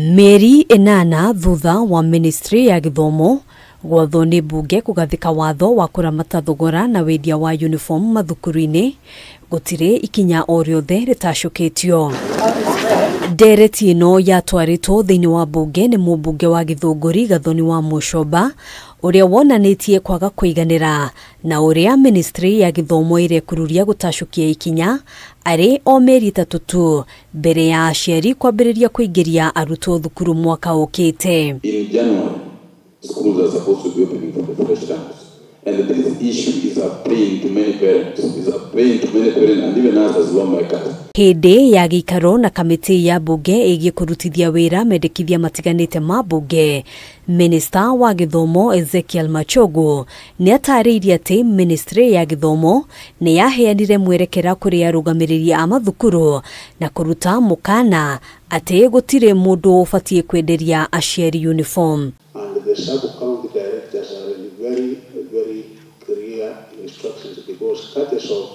Meri enana thutha wa Ministry ya Githomo gwatho ni mbunge kugathika watho wa kuramata thogora na wendia wa uniform mathukuru-ini gutire ikinya o riothe ritacukitio. Ndereti ino yatwaritwo thiini wa mbunge ni mumbunge wa Githunguri Gathoni wa Mushoba uria wonanitie kwaga kuiganira na uria Ministry ya Githomo irekũrũria gutacukia ikinya ari o meri 3 tu mbere ya aciari kwambĩrĩria kuingiria arutwo thukuru mwaka ukite. In January, schools are supposed to be opening for the fresh terms. And this issue is a pain to many parents. And even us as lawmakers. Hindi ya GIIKARO na KAMITII ya mbunge igie kurutithia wira mendekithia matiganite ma mbunge. Minister wa Githomo MACHoGU ni atariirie ati Ministry ya Githomo ni yaheanire mwerekera kuri arugamiriri a mathukuru na kuruta mukana ati gutire mundu ufatie kwenderia aciari uniform. And the sub-county directors are very clear instructions because that of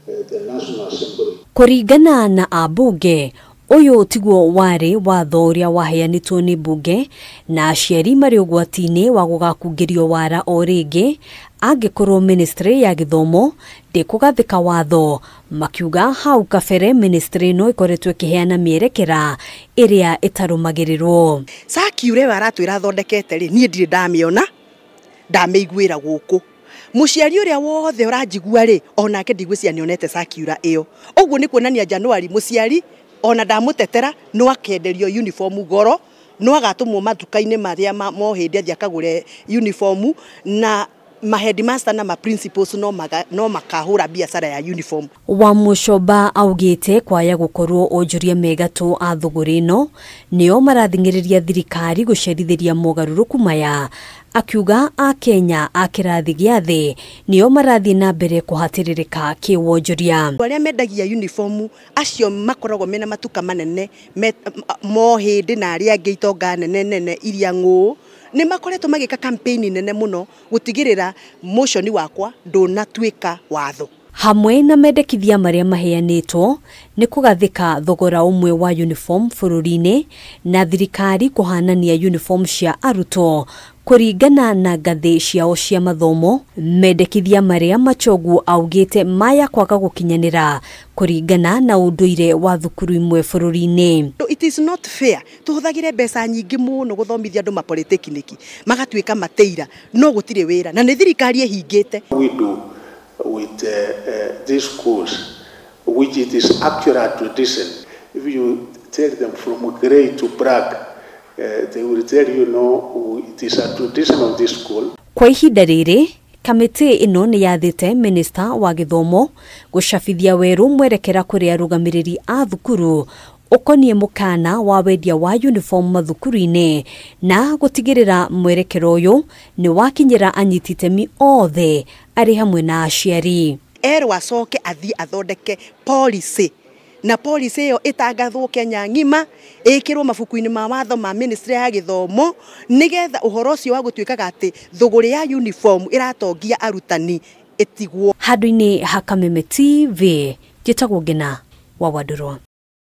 the National Assembly. Kuringana na ambunge, uyu tiguo wari watho uria waheanitwo ni mbunge na aciari mari ugwati-ini wa gugakungirio wara o ringi angikorwo Ministry ya Githomo ndikugathika watho, makiuga hau kabere ministry no ikoretwo ikiheana mierekera iria itarumagirirwo. Sakiure baratwira thondekete ri nie ndire ndamiona ndameiguira guku muciari uria wothe uranjigua ri onake ndigwiciria nionete sakiura iyo uguo ni kuonania January muciari ona ndamutetera no akenderio uniform goro no agatumwo matuka-ini maria mohindi athia kagure uniform na headmaster na principals no makahura biashara ya uniform. Wa Mushoba augite kwaya gukorwo onjuria megatu a thuguri no nio marathingiriria thirikari gucerithiria mogaruruku maya, akiuga a Kenya a kirathi gia thi nio marathi na mbere kuhatiririka kiwonjuria. Aria mendagia uniform acio makoragwo mena matuka manene mohindi na aria angi itonga nene iria ng'u ni makoretwo magika campaign nene muno gutigirira motion wakwa ndunatuika watho. Hamwe na mendekithia maria maheanitwo ni kugathika thogora umwe wa uniform bururi-ini na thirikari kuhanania uniform cia arutwo kuringana na ngathi ciao cia mathomo. Mendekithia maria MACHoGU augite maya kwaga gukinyanira kuringana na unduire wa thukuru imwe bururi-ini. It is not fair tuhuthagire mbeca nyingi muno guthomithia andu mapolitekniki magatuika mateira no gutire wira na ni thirikari ehingite. We do with these schools which it is actual tradition. If you tell them from grey to black, they will tell you no, it is a tradition of this school. Kwa ihinda riri KAMITII ino ni yathite Minister wa Githomo gucabithia weru mwerekera kuri arugamiriri a thukuru ukonie mukana wa wendia wa uniform mathukuru-ini na gutigirira mwerekero uyu ni wakinyira anyititemi othe ari hamwe na aciari. Ero acoke athi athondeke policy na policy iyo itangathwo Kenya ngima ikirwo mabuku-ini ma watho ma Ministry ya Githomo nigetha uhoro ucio wa gutuikaga ati thuguri ya uniform iratongia arutani itigwo. Handu-ini ha KAMITII TV gitagwo Ngina wa Wadurwa.